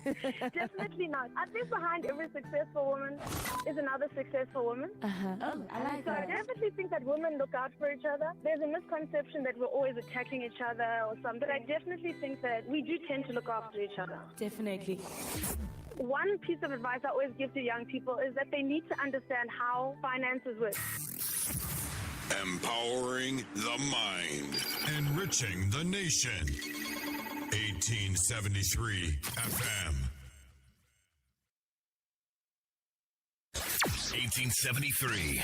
Definitely not. I think behind every successful woman is another successful woman. Oh, I like So I that. definitely think that women look out for each other. There's a misconception that we're always attacking each other or something, but I definitely think that we do tend to look after each other. Definitely. One piece of advice I always give to young people is that they need to understand how finances work. Empowering the mind. Enriching the nation. 1873 FM. 1873.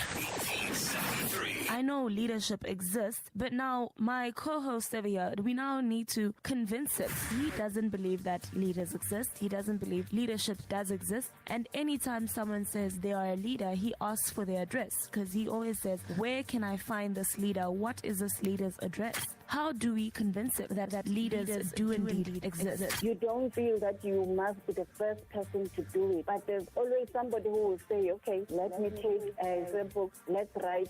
I know leadership exists, but now my co-host over here, we now need to convince him. He doesn't believe that leaders exist. He doesn't believe leadership does exist. And anytime someone says they are a leader, he asks for their address because he always says, where can I find this leader? What is this leader's address? How do we convince him that leaders do indeed exist? You don't feel that you must be the first person to do it, but there's always somebody who will say, okay, let me take a book, let's write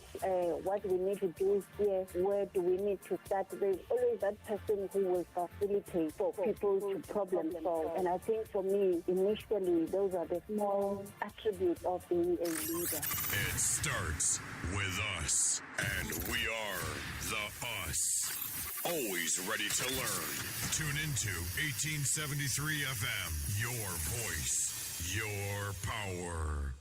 what we need to do here, where do we need to start. There's always that person who will facilitate for people to problem solve. And I think for me, initially, those are the small attributes of being a leader. It starts with us, and we are the us. Always ready to learn. Tune into 1873 FM. Your voice, your power.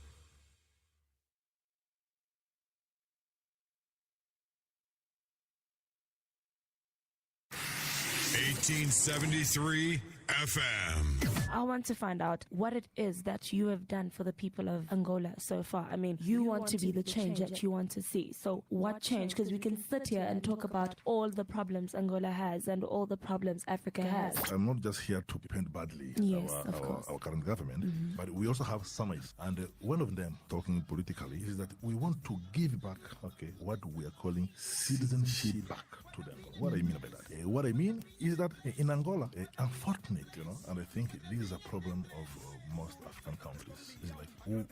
1873 FM. I want to find out what it is that you have done for the people of Angola so far. I mean, you want to be the change that you want to see. So what change? Because we can sit here and talk about all the problems Angola has and all the problems Africa has. I'm not just here to paint badly our current government, but we also have summits. And one of them, talking politically, is that we want to give back, what we are calling citizenship back to them. What I mean by that? What I mean is that in Angola, unfortunately, and I think this is a problem of most African countries. It's like,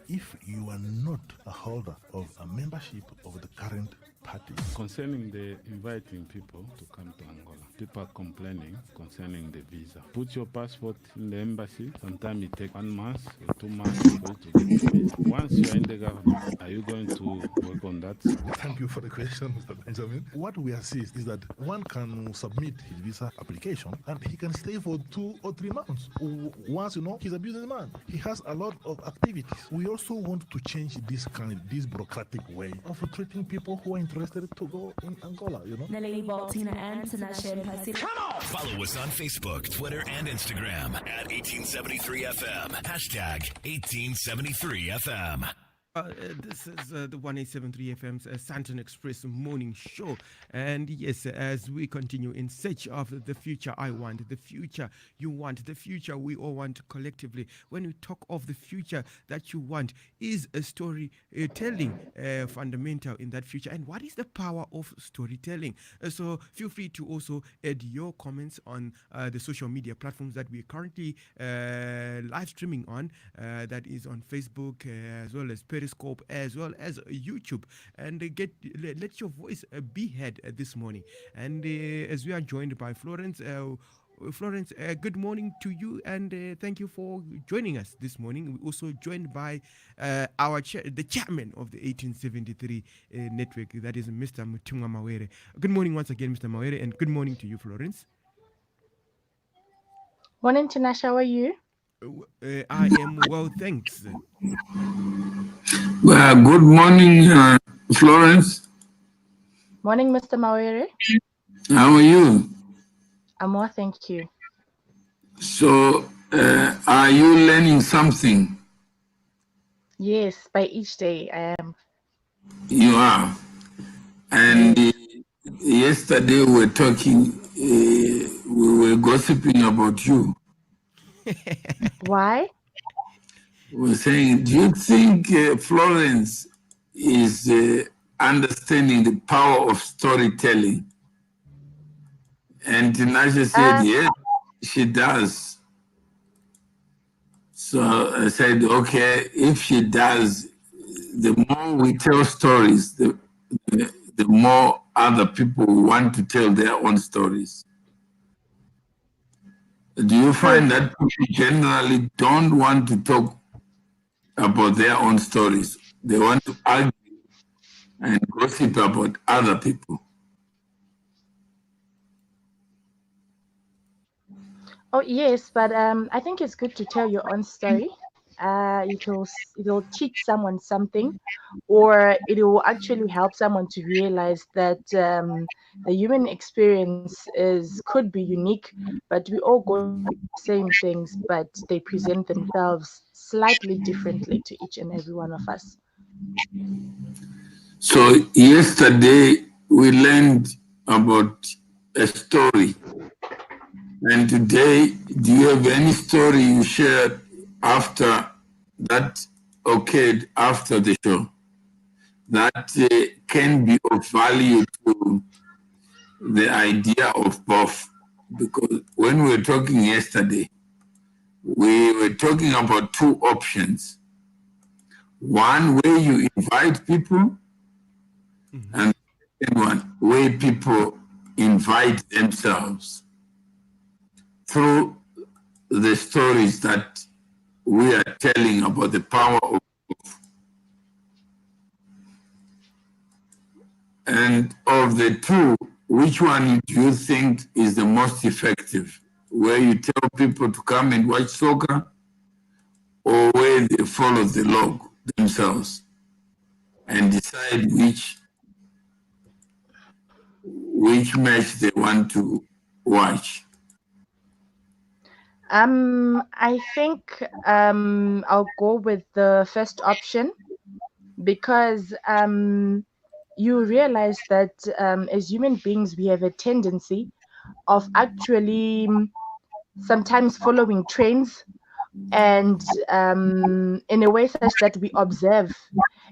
if you are not a holder of a membership of the current party. Concerning the inviting people to come to Angola, people are complaining concerning the visa. Put your passport in the embassy. Sometimes it takes 1 month or 2 months for you to get the visa. Once you are in the government, are you going to work on that? Thank you for the question, Mr. Benjamin. What we assist is that one can submit his visa application and he can stay for 2 or 3 months. Once, he's a businessman. He has a lot of activities. We also want to change this bureaucratic way of treating people who are interested to go in Angola, Nalini Baltina and Tinashe Mpasi. Follow us on Facebook, Twitter, and Instagram at 1873 FM. Hashtag 1873 FM. This is the 1873 FM's Santon Express morning show. And yes, as we continue in search of the future, I want the future, you want the future, we all want collectively. When we talk of the future that you want, is a storytelling fundamental in that future? And what is the power of storytelling? So feel free to also add your comments on the social media platforms that we are currently live streaming on. That is on Facebook as well as Periscope as well as YouTube, and let your voice be heard this morning. And as we are joined by Florence, good morning to you, and thank you for joining us this morning. We're also joined by the chairman of the 1873 network, that is Mr. Mutunga Mawere. Good morning once again, Mr. Mawere, and good morning to you, Florence. Morning, Tinashe. How are you? I am well, thanks. Well, good morning, Florence. Morning, Mr. Mawere. How are you? I'm well, thank you. So, are you learning something? Yes, by each day I am. You are. And yesterday we were talking, we were gossiping about you. Why? We're saying, do you think Florence is understanding the power of storytelling? And Tinashe said, yes, she does. So I said, okay, if she does, the more we tell stories, the more other people want to tell their own stories. Do you find that people generally don't want to talk about their own stories? They want to argue and gossip about other people. Oh yes, but I think it's good to tell your own story. It'll teach someone something, or it will actually help someone to realize that the human experience could be unique, but we all go through the same things, but they present themselves slightly differently to each and every one of us. So yesterday we learned about a story. And today, do you have any story you shared after that occurred after the show that can be of value to the idea of both? Because when we were talking yesterday, we were talking about two options. One, where you invite people, and the second one, where people invite themselves through the stories that we are telling about the power of love. And of the two, which one do you think is the most effective? Where you tell people to come and watch soccer, or where they follow the log themselves and decide which match they want to watch? I think I'll go with the first option, because you realize that as human beings, we have a tendency of actually sometimes following trends, and in a way such that we observe.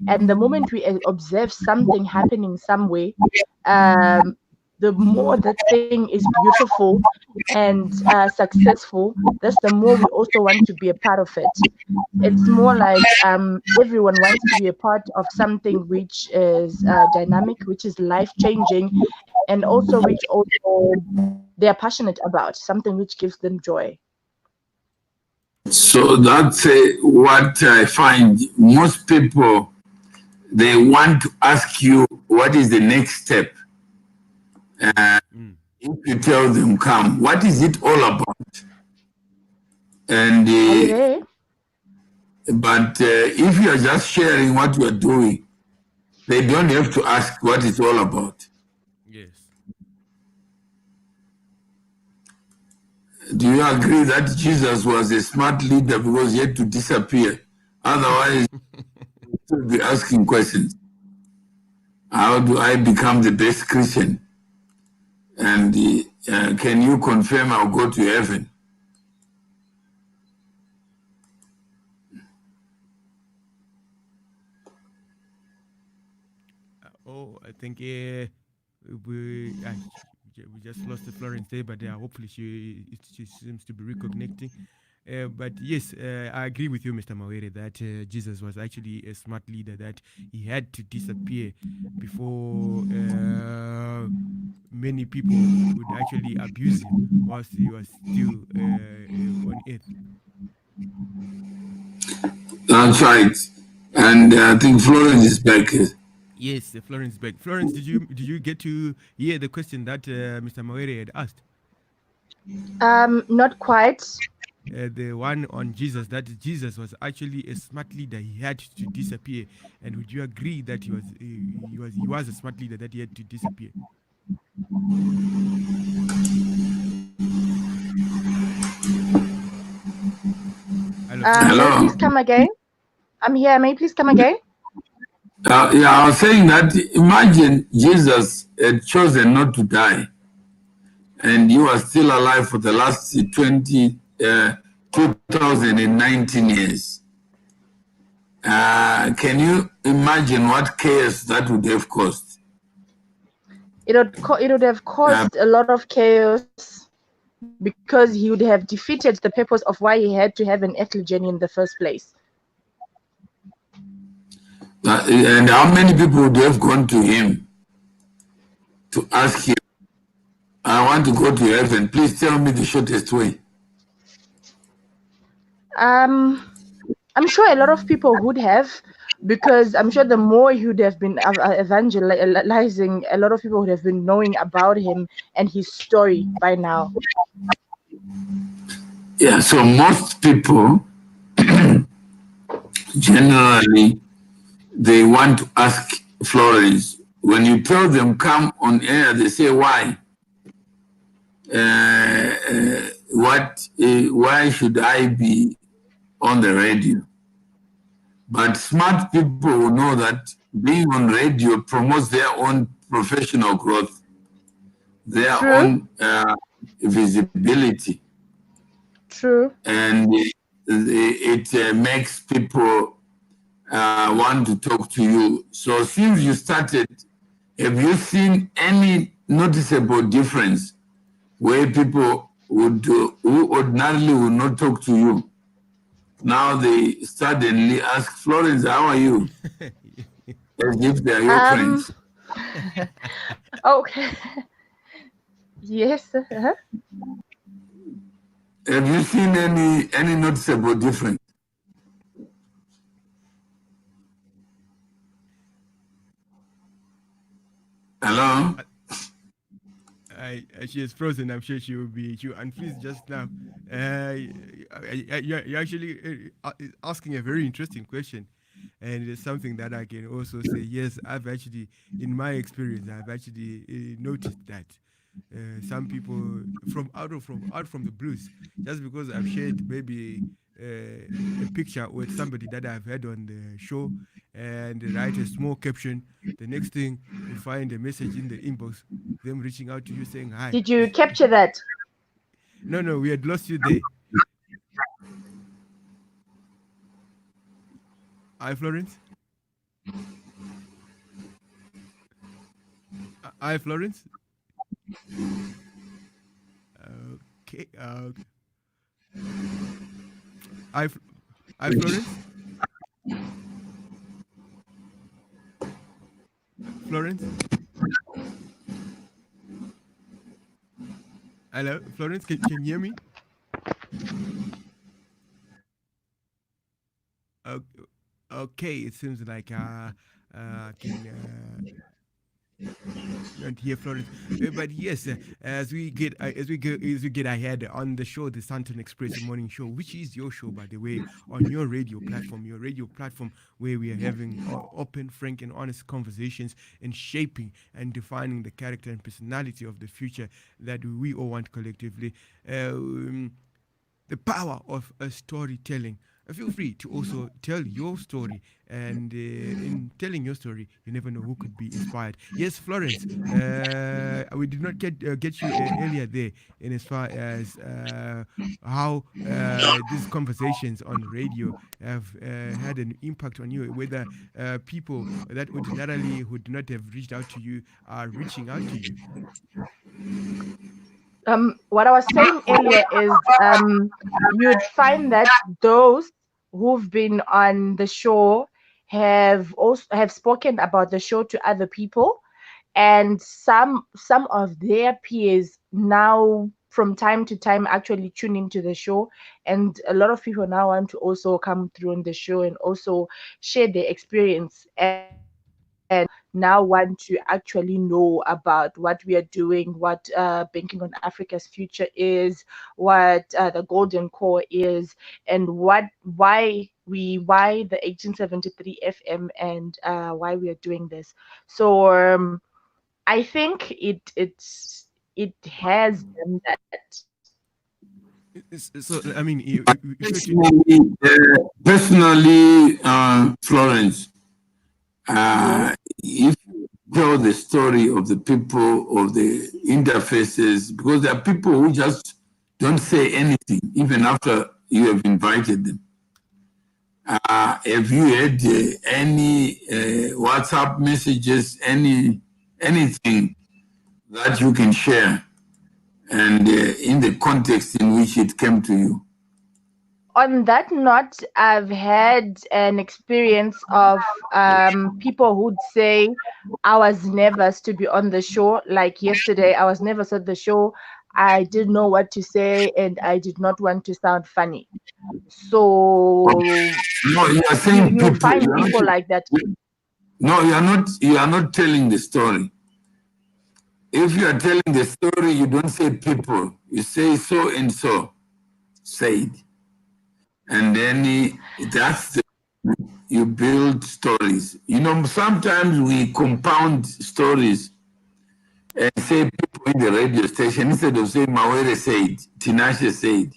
And the moment we observe something happening somewhere, the more that thing is beautiful and successful, that's the more we also want to be a part of it. It's more like everyone wants to be a part of something which is dynamic, which is life-changing, and also which also they are passionate about, something which gives them joy. So that's what I find. Most people, they want to ask you, what is the next step? If you tell them, come, what is it all about? And but if you are just sharing what you are doing, they don't have to ask what it's all about. Yes. Do you agree that Jesus was a smart leader because he had to disappear? Otherwise, he would be asking questions. How do I become the best Christian? And can you confirm I'll go to heaven? I think we just lost the Florence there, but hopefully she seems to be reconnecting. But yes, I agree with you, Mr. Mawere, that Jesus was actually a smart leader, that he had to disappear before many people would actually abuse him whilst he was still on earth. That's right. And I think Florence is back. Yes, Florence back. Florence, did you get to hear the question that Mr. Mawere had asked? Not quite. The one on Jesus, that Jesus was actually a smart leader. He had to disappear. And would you agree that he was a smart leader, that he had to disappear? Hello. May you please come again? I'm here. May you please come again? I was saying that imagine Jesus had chosen not to die, and you are still alive for the last 2019 years. Can you imagine what chaos that would have caused? It would have caused a lot of chaos, because he would have defeated the purpose of why he had to have an earthly journey in the first place. And how many people would have gone to him to ask him, I want to go to heaven, please tell me the shortest way? I'm sure a lot of people would have, because I'm sure the more he would have been evangelizing, a lot of people would have been knowing about him and his story by now. Yeah, so most people generally they want to ask Florence. When you tell them come on air, they say why? Why should I be on the radio? But smart people will know that being on radio promotes their own professional growth, their True. own visibility. True. And it makes people want to talk to you. So since you started, have you seen any noticeable difference where people who ordinarily would not talk to you, now they suddenly ask, Florence, how are you? As if they're your friends. Okay. Yes. Have you seen any noticeable difference? Hello? She is frozen. I'm sure she will unfreeze just now. You're actually asking a very interesting question. And it's something that I can also say, yes, I've actually, in my experience, I've actually noticed that some people out from the blues, just because I've shared maybe a picture with somebody that I've had on the show and write a small caption, the next thing you find a message in the inbox, them reaching out to you saying hi. Did you capture that? No, we had lost you there. Hi, Florence. Hi, Florence. Okay. Hi, Florence. Florence. Hello, Florence. Can you hear me? Okay, it seems like I can not hear Florence, but yes, as we get ahead on the show, the Santon Express Morning Show, which is your show, by the way, on your radio platform, where we are having open, frank, and honest conversations and shaping and defining the character and personality of the future that we all want collectively. The power of storytelling. Feel free to also tell your story, and in telling your story, you never know who could be inspired. Yes, Florence, we did not get you earlier there, in as far as how these conversations on radio have had an impact on you, whether people that ordinarily would not have reached out to you are reaching out to you. What I was saying earlier is you'd find that those who've been on the show have spoken about the show to other people, and some of their peers now from time to time actually tune into the show, and a lot of people now want to also come through on the show and also share their experience, and now want to actually know about what we are doing, what Banking on Africa's Future is, what the Golden Core is, and why the 1873 FM, and why we are doing this. So I think it has done that. So I mean, personally, Florence, if you tell the story of the people, of the interfaces, because there are people who just don't say anything even after you have invited them. Have you had any WhatsApp messages, anything that you can share, and in the context in which it came to you? On that note, I've had an experience of people who'd say I was nervous to be on the show. Like yesterday, I was nervous at the show. I didn't know what to say, and I did not want to sound funny. So No, you are saying you people. find people like that. No, you are not. You are not telling the story. If you are telling the story, you don't say people. You say so and so said, and then that's the, you build stories. You know, sometimes we compound stories and say people in the radio station instead of saying Mawere said, Tinashe said.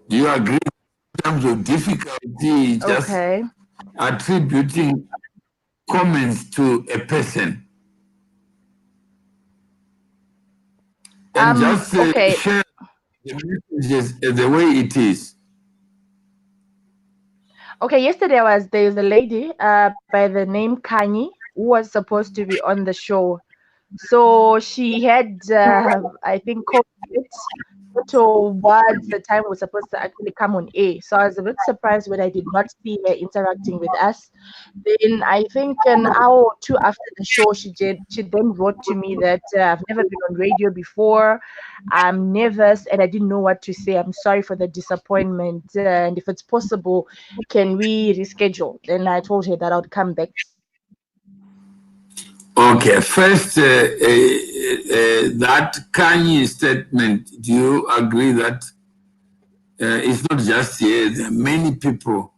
Do you agree? In terms of difficulty, just attributing comments to a person. And just share the messages the way it is. Okay, yesterday there's a lady by the name Kanye who was supposed to be on the show. So she had, I think, COVID towards the time we're supposed to actually come on air. So I was a bit surprised when I did not see her interacting with us. Then I think an hour or two after the show, she then wrote to me that I've never been on radio before. I'm nervous and I didn't know what to say. I'm sorry for the disappointment. And if it's possible, can we reschedule? Then I told her that I would come back. Okay, first, that Kanye statement, do you agree that it's not just here, there are many people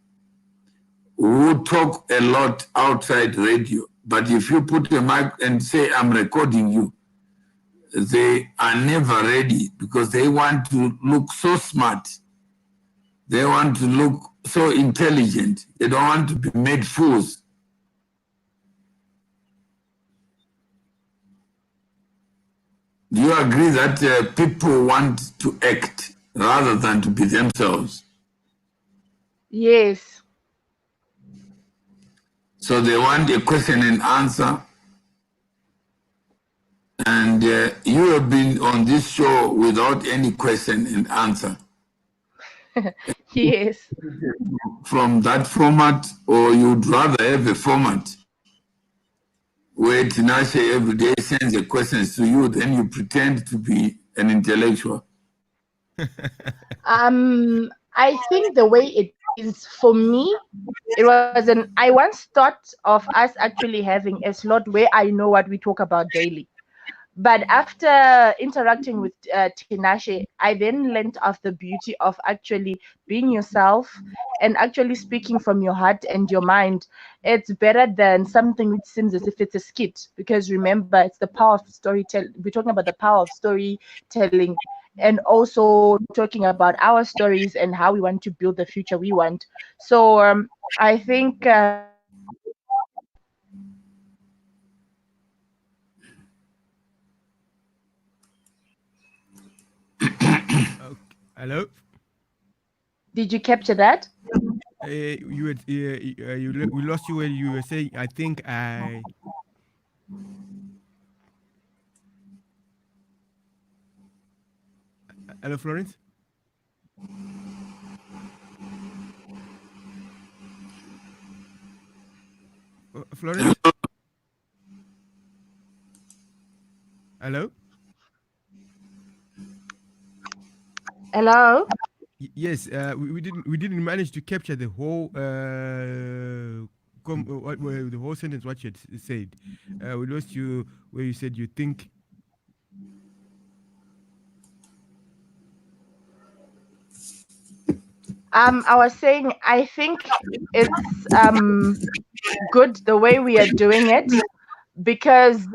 who talk a lot outside radio, but if you put a mic and say, I'm recording you, they are never ready because they want to look so smart. They want to look so intelligent. They don't want to be made fools. Do you agree that people want to act rather than to be themselves? Yes. So they want a question and answer. And you have been on this show without any question and answer. Yes. From that format, or you'd rather have a format where Tinashe every day sends the questions to you, then you pretend to be an intellectual? I think the way it is for me, it was I once thought of us actually having a slot where I know what we talk about daily. But after interacting with Tinashe, I then learned of the beauty of actually being yourself and actually speaking from your heart and your mind. It's better than something which seems as if it's a skit, because remember, it's the power of storytelling. We're talking about the power of storytelling and also talking about our stories and how we want to build the future we want. So I think Hello? Did you capture that? We lost you when you were saying, I think I... Hello, Florence? Florence? Hello? Hello? Yes, we didn't manage to capture the whole the whole sentence what you had said. We lost you where you said you think. I was saying I think it's good the way we are doing it, because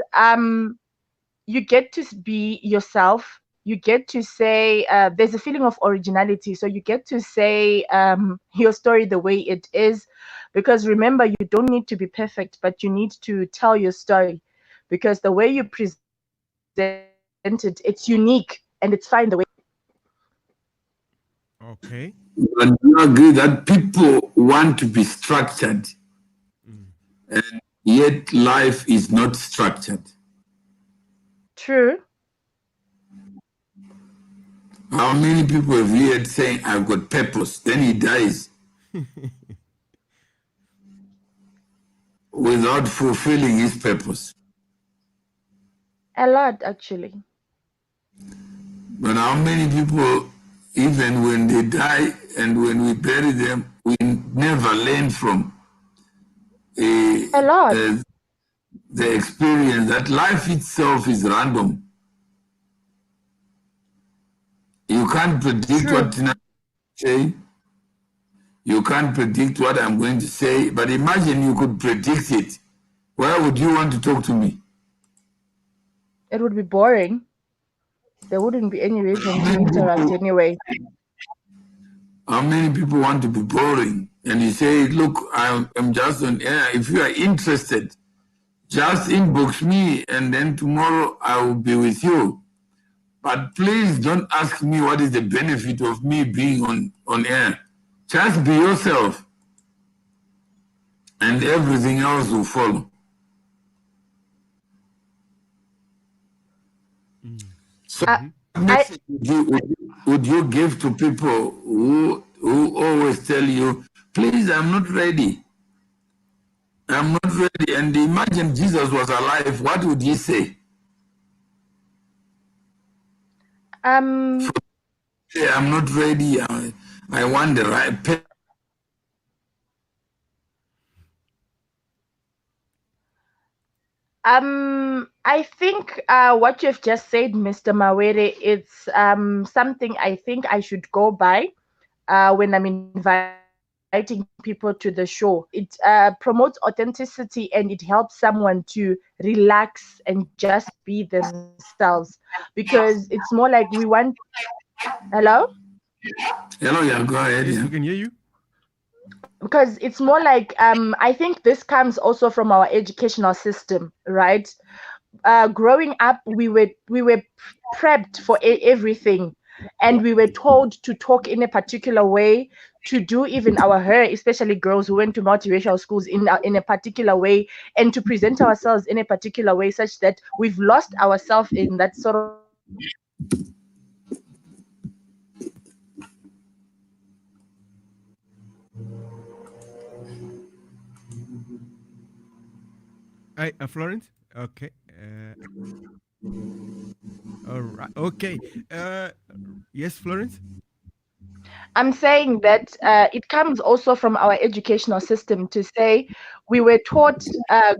you get to be yourself. You get to say there's a feeling of originality, so you get to say your story the way it is, because remember, you don't need to be perfect, but you need to tell your story, because the way you present it, it's unique and it's fine the way. Okay. And you agree that people want to be structured, and yet life is not structured. True. How many people have you heard saying, I've got purpose, then he dies without fulfilling his purpose? A lot, actually. But how many people, even when they die and when we bury them, we never learn from A lot. the experience that life itself is random. You can't predict True. what Tina say. You can't predict what I'm going to say, but imagine you could predict it. Why would you want to talk to me? It would be boring. There wouldn't be any reason to interact anyway. How many people want to be boring? And you say, look, I'm just on air. If you are interested, just inbox me and then tomorrow I will be with you. But please don't ask me what is the benefit of me being on air. Just be yourself and everything else will follow. So what message would you give to people who always tell you, please, I'm not ready. I'm not ready. And imagine Jesus was alive, what would he say? Say, I'm not ready. I want the right. I think what you've just said, Mr. Mawere, it's something I think I should go by when I'm inviting people to the show. It promotes authenticity and it helps someone to relax and just be themselves, because it's more like we want. Hello? Hello, yeah, go ahead. Yes, yeah. we can hear you. Because it's more like I think this comes also from our educational system, right? Growing up, we were prepped for everything, and we were told to talk in a particular way, to do even our hair, especially girls who went to multiracial schools, in a particular way, and to present ourselves in a particular way, such that we've lost ourselves in that sort of Hi, Florence. Okay. All right. Okay. Yes, Florence. I'm saying that it comes also from our educational system to say we were taught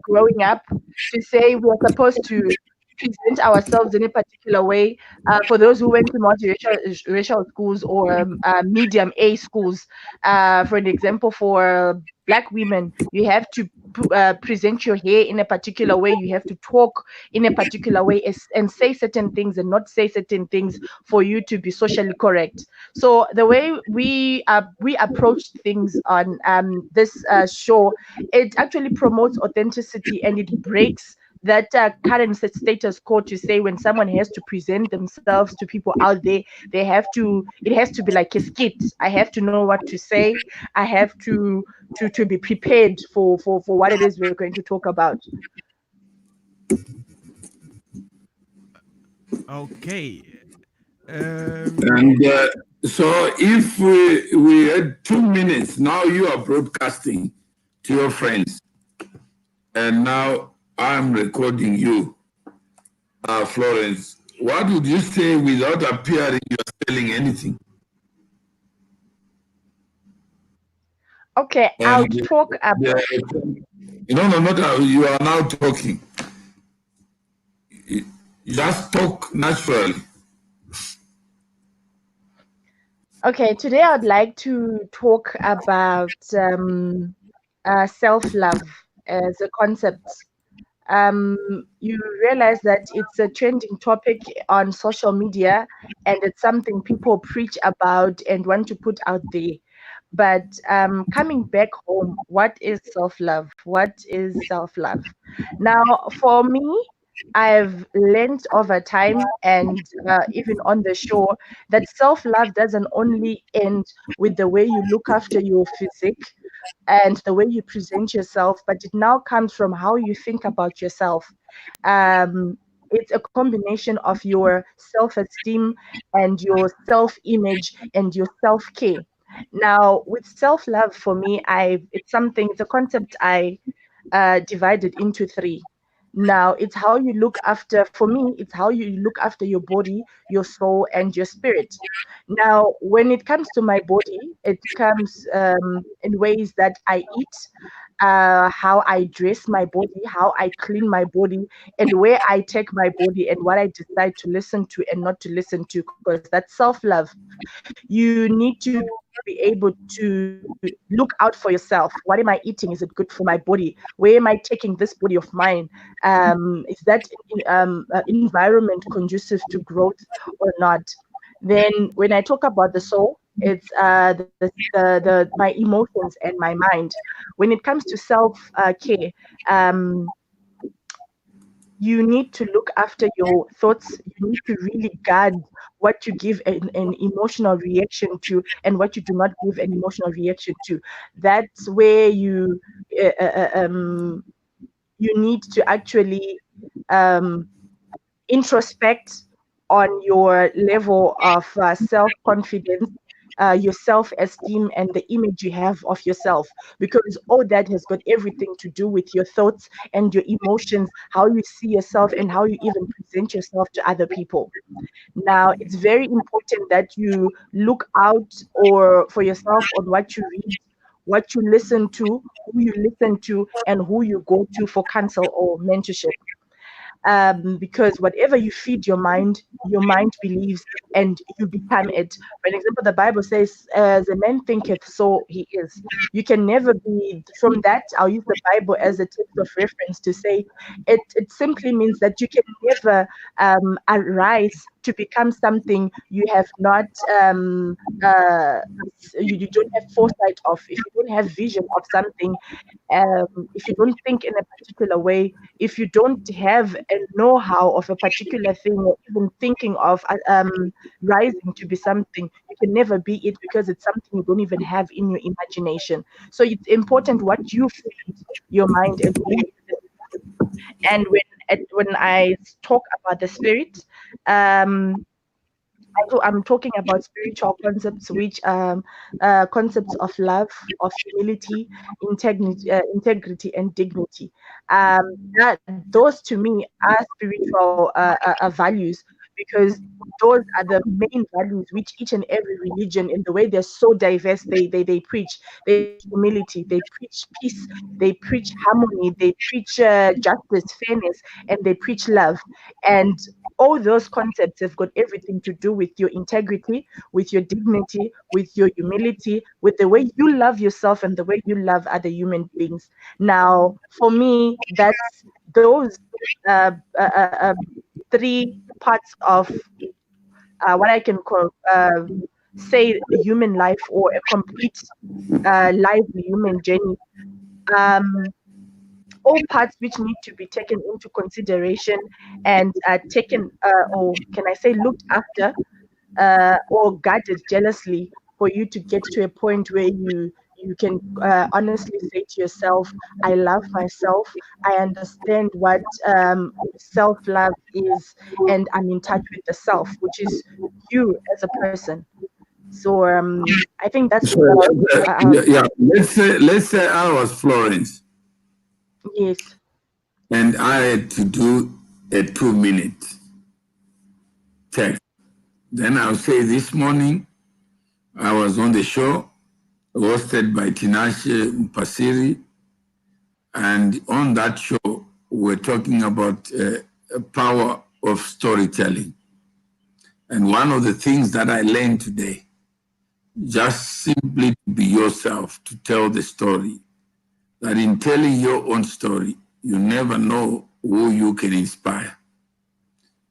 growing up to say we're supposed to present ourselves in a particular way. For those who went to multiracial schools or medium A schools, for an example, for Black women, you have to present your hair in a particular way. You have to talk in a particular way and say certain things and not say certain things for you to be socially correct. So the way we approach things on this show, it actually promotes authenticity and it breaks that current status quo to say when someone has to present themselves to people out there, it has to be like a skit. I have to know what to say. I have to be prepared for what it is we're going to talk about. Okay. And so if we had 2 minutes, now you are broadcasting to your friends, and now I'm recording you, Florence. What would you say without appearing you're selling anything? Okay, I'll talk about. No, not you are now talking. Just talk naturally. Okay, today I'd like to talk about self-love as a concept. You realize that it's a trending topic on social media and it's something people preach about and want to put out there. But coming back home, what is self-love? What is self-love? Now, for me, I've learned over time and even on the show that self-love doesn't only end with the way you look after your physique and the way you present yourself, but it now comes from how you think about yourself. It's a combination of your self-esteem and your self-image and your self-care. Now, with self-love, for me, it's a concept I divided into three. Now, it's how you look after, for me, it's how you look after your body, your soul, and your spirit. Now, when it comes to my body, it comes in ways that I eat, how I dress my body, how I clean my body, and where I take my body, and what I decide to listen to and not to listen to, because that's self love. You need to be able to look out for yourself. What am I eating? Is it good for my body? Where am I taking this body of mine? Is that environment conducive to growth or not? Then, when I talk about the soul, it's my emotions and my mind. When it comes to self care, um, you need to look after your thoughts. You need to really guard what you give an emotional reaction to and what you do not give an emotional reaction to. That's where you need to actually um, introspect on your level of self confidence, your self esteem, and the image you have of yourself. Because all that has got everything to do with your thoughts and your emotions, how you see yourself, and how you even present yourself to other people. Now, it's very important that you look out or for yourself on what you read, what you listen to, who you listen to, and who you go to for counsel or mentorship, because whatever you feed your mind believes and you become it. For example, the Bible says, as a man thinketh, so he is. You can never be from that. I'll use the Bible as a text of reference to say it simply means that you can never arise to become something you have not uh, you don't have foresight of. If you don't have vision of something, if you don't think in a particular way, if you don't have a know-how of a particular thing, or even thinking of rising to be something, you can never be it, because it's something you don't even have in your imagination. So it's important what you feed your mind and who you listen to. And when I talk about the spirit, I'm talking about spiritual concepts, which concepts of love, of humility, integrity, and dignity. Those to me are spiritual values, because those are the main values which each and every religion, in the way they're so diverse, they preach. They preach humility, they preach peace, they preach harmony, they preach justice, fairness, and they preach love. And all those concepts have got everything to do with your integrity, with your dignity, with your humility, with the way you love yourself and the way you love other human beings. Now, for me, that's those uh, uh, uh, um, three parts of what I can call, say, human life, or a complete lively human journey. Um, all parts which need to be taken into consideration and taken, or can I say, looked after, or guarded jealously, for you to get to a point where you can honestly say to yourself, I love myself, I understand what self-love is, and I'm in touch with the self, which is you as a person. So I think that's So, yeah, let's say I was Florence yes. and I had to do a 2-minute text. Then I'll say this morning I was on the show hosted by Tinashe Mpasiri, and on that show we're talking about power of storytelling. And one of the things that I learned today, just simply to be yourself, to tell the story, that in telling your own story, you never know who you can inspire.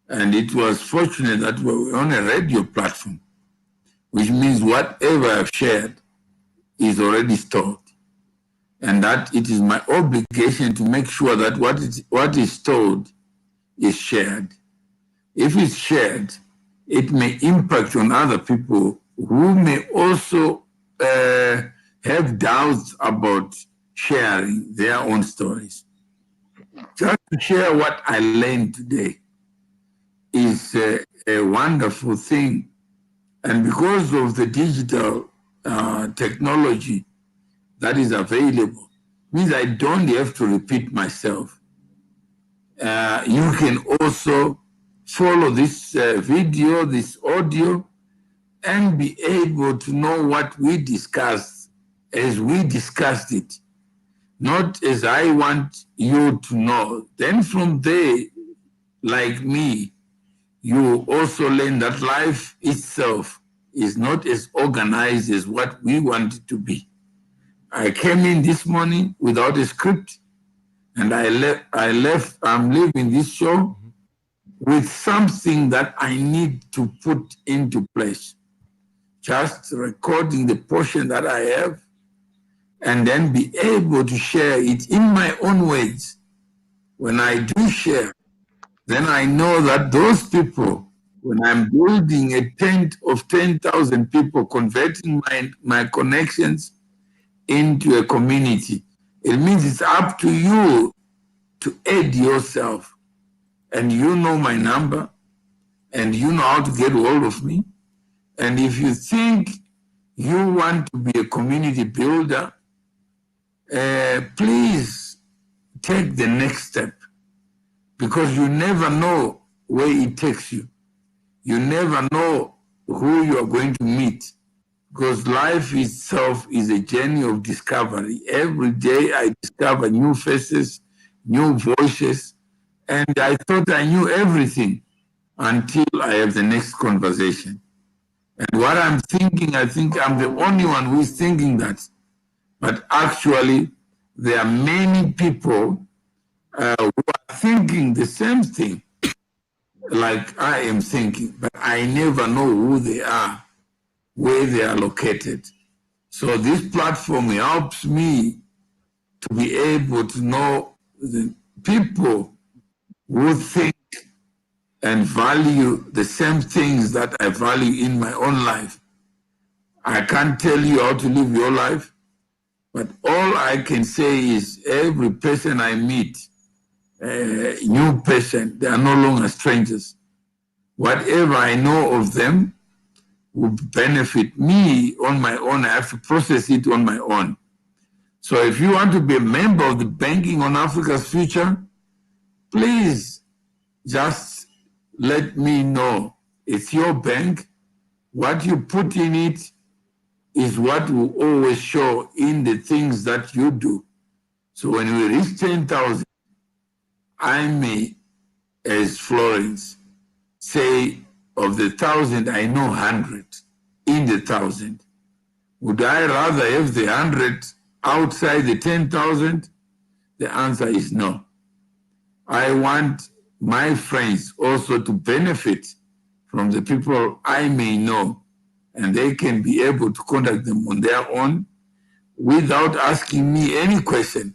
And it was fortunate that we were on a radio platform, which means whatever I've shared is already stored. And that it is my obligation to make sure that what is stored is shared. If it's shared, it may impact on other people who may also have doubts about sharing their own stories. Just to share what I learned today is a wonderful thing. And because of the digital technology that is available, means I don't have to repeat myself. you can also follow this video, this audio, and be able to know what we discussed as we discussed it, not as I want you to know. Then from there, like me, you also learn that life itself is not as organized as what we want it to be. I came in this morning without a script, and I'm leaving this show with something that I need to put into place. Just recording the portion that I have, and then be able to share it in my own words. When I do share, then I know that those people, when I'm building a tent of 10,000 people, converting my connections into a community, it means it's up to you to aid yourself. And you know my number, and you know how to get hold of me. And if you think you want to be a community builder, please take the next step, because you never know where it takes you. You never know who you are going to meet, because life itself is a journey of discovery. Every day I discover new faces, new voices, and I thought I knew everything until I have the next conversation. And what I'm thinking, I think I'm the only one who is thinking that. But actually, there are many people who are thinking the same thing like I am thinking, but I never know who they are, where they are located. So this platform helps me to be able to know the people who think and value the same things that I value in my own life. I can't tell you how to live your life, but all I can say is every person I meet, new person, they are no longer strangers. Whatever I know of them will benefit me on my own. I have to process it on my own. So if you want to be a member of the Banking on Africa's Future, please just let me know. It's your bank. What you put in it is what will always show in the things that you do. So when we reach 10,000, I may, as Florence, say of the 1,000, I know 100 in the 1,000. Would I rather have the 100 outside the 10,000? The answer is no. I want my friends also to benefit from the people I may know, and they can be able to contact them on their own without asking me any question,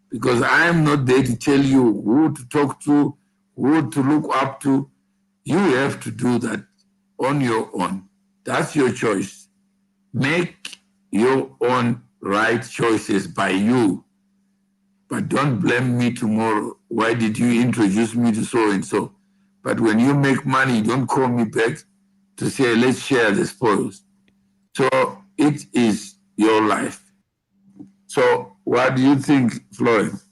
because I am not there to tell you who to talk to, who to look up to. You have to do that on your own. That's your choice. Make your own right choices by you. But don't blame me tomorrow. Why did you introduce me to so-and-so? But when you make money, don't call me back to say, let's share the spoils. So it is your life. So what do you think, Florence?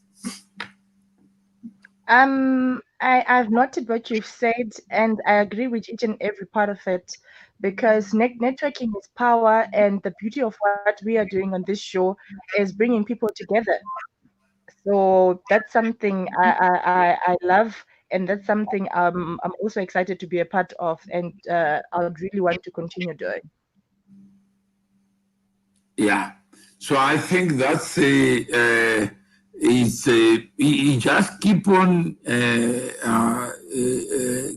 I've noted what you've said, and I agree with each and every part of it, because networking is power, and the beauty of what we are doing on this show is bringing people together. So that's something I love, and that's something I'm also excited to be a part of, and I would really want to continue doing. Yeah. So I think that's you just keep on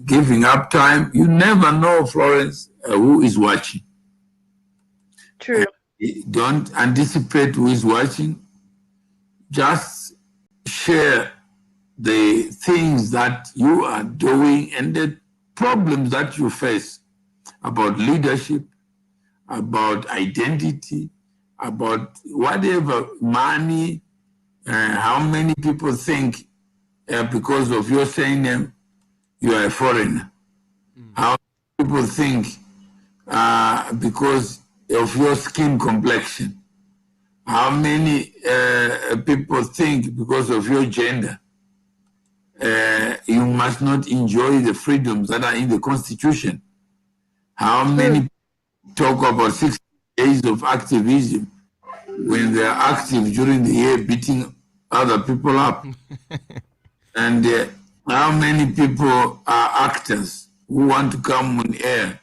giving up time. You never know, Florence, who is watching. True. Don't anticipate who is watching. Just share the things that you are doing and the problems that you face about leadership, about identity, about whatever, money, how many people think because of your saying them, you are a foreigner. How many people think because of your skin complexion. How many people think because of your gender. you must not enjoy the freedoms that are in the Constitution. How many talk about 60 days of activism when they are active during the year beating other people up? And how many people are actors who want to come on air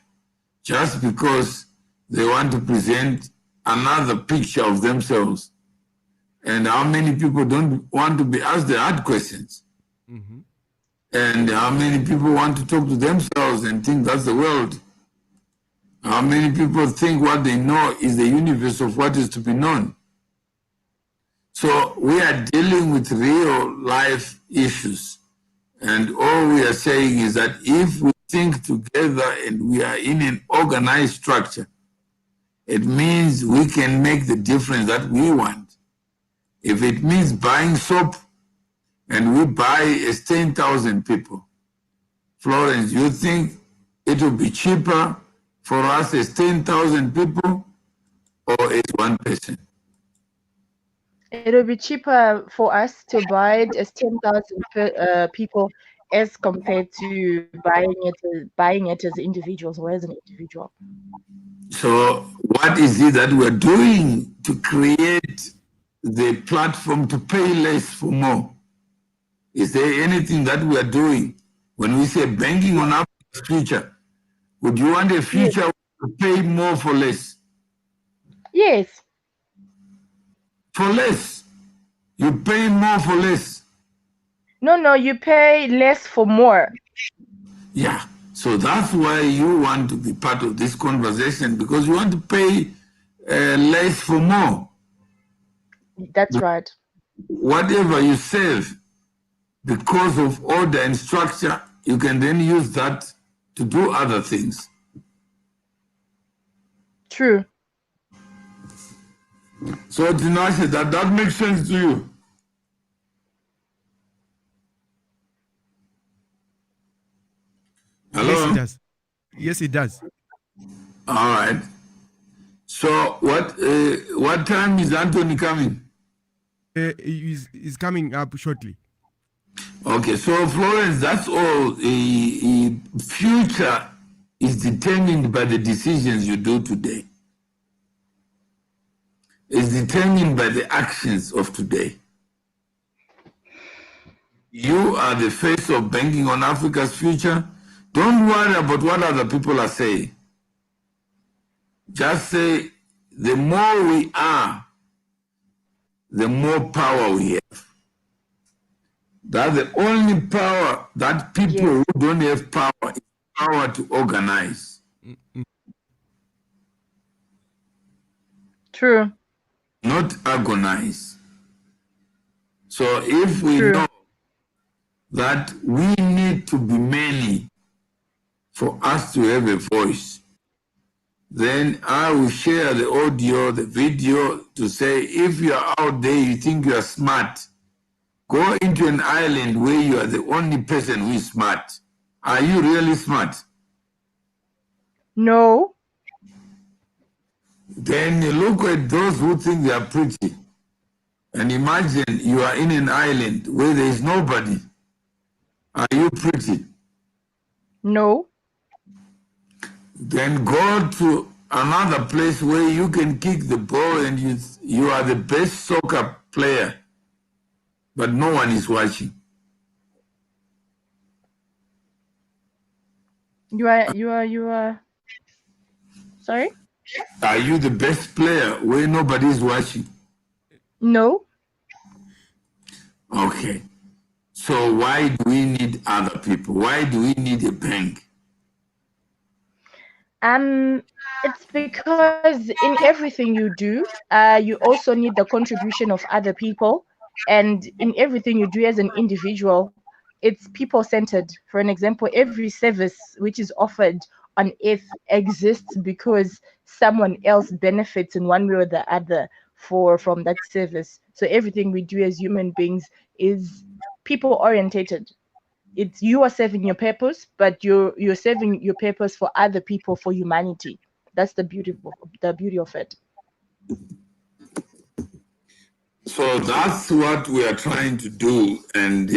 just because they want to present another picture of themselves? And how many people don't want to be asked the hard questions? Mm-hmm. And how many people want to talk to themselves and think that's the world? How many people think what they know is the universe of what is to be known? So we are dealing with real life issues. And all we are saying is that if we think together and we are in an organized structure, it means we can make the difference that we want. If it means buying soap and we buy as 10,000 people, Florence, you think it will be cheaper for us as 10,000 people or as one person? It will be cheaper for us to buy it as 10,000 people as compared to buying it as individuals or as an individual. So what is it that we're doing to create the platform to pay less for more? Is there anything that we are doing when we say banking on Africa's future? Would you want a future to pay more for less? Yes. For less. You pay more for less. No, you pay less for more. Yeah. So that's why you want to be part of this conversation, because you want to pay less for more. That's right. Whatever you save, because of order and structure, you can then use that to do other things. True. So, Tinashe, that makes sense to you? Hello? Yes, it does. Yes, it does. All right. So, what time is Anthony coming? He's coming up shortly. Okay, so Florence, that's all. Future is determined by the decisions you do today. It's determined by the actions of today. You are the face of banking on Africa's future. Don't worry about what other people are saying. Just say, the more we are, the more power we have. That's the only power that people who don't have power is power to organize. True. Not agonize. So if we know that we need to be many for us to have a voice, then I will share the audio, the video to say, if you are out there, you think you are smart, go into an island where you are the only person who is smart. Are you really smart? No. Then you look at those who think they are pretty and imagine you are in an island where there is nobody. Are you pretty? No. Then go to another place where you can kick the ball and you are the best soccer player, but no one is watching. You are. Sorry? Are you the best player where nobody is watching? No. Okay. So why do we need other people? Why do we need a bank? It's because in everything you do, you also need the contribution of other people. And in everything you do as an individual, it's people-centered. For an example, every service which is offered on earth exists because someone else benefits in one way or the other from that service. So everything we do as human beings is people-orientated. It's you are serving your purpose, but you're serving your purpose for other people, for humanity. That's the beauty of it. So that's what we are trying to do, and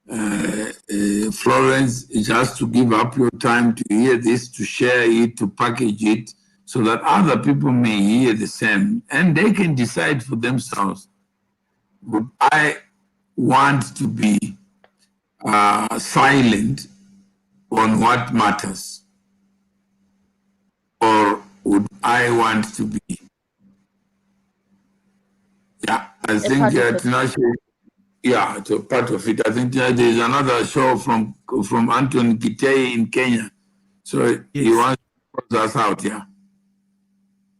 Florence, just to give up your time to hear this, to share it, to package it, so that other people may hear the same, and they can decide for themselves. Would I want to be silent on what matters, or would I want to be? Yeah, I think Tinashe, yeah, it's a part of it. I think there is another show from Anthony Kitei in Kenya, so he wants to close us out. Yeah.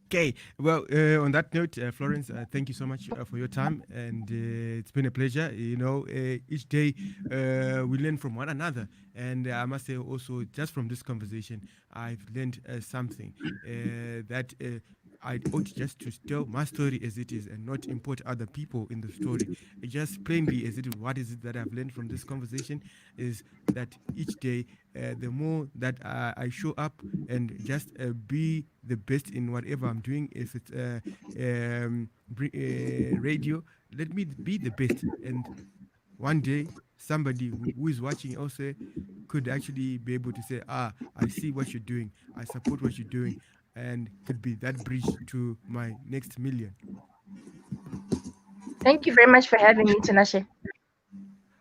Okay, well, on that note, Florence, thank you so much for your time, and it's been a pleasure. Each day we learn from one another, and I must say also, just from this conversation, I've learned something that I ought just to tell my story as it is and not import other people in the story. Just plainly as it is, what is it that I've learned from this conversation is that each day, the more that I show up and just be the best in whatever I'm doing, if it's radio, let me be the best. And one day, somebody who is watching also could actually be able to say, I see what you're doing, I support what you're doing, and could be that bridge to my next million. Thank you very much for having me, Tinashe.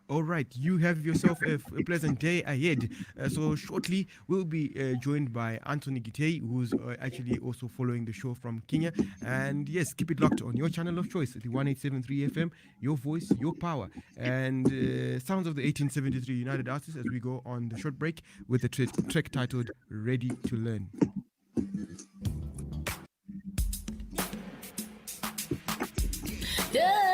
All right, you have yourself a pleasant day ahead. So shortly, we'll be joined by Anthony Kitei, who's actually also following the show from Kenya. And yes, keep it locked on your channel of choice, the 1873 FM, your voice, your power. And sounds of the 1873 United Artists as we go on the short break with the track titled Ready to Learn. Yeah.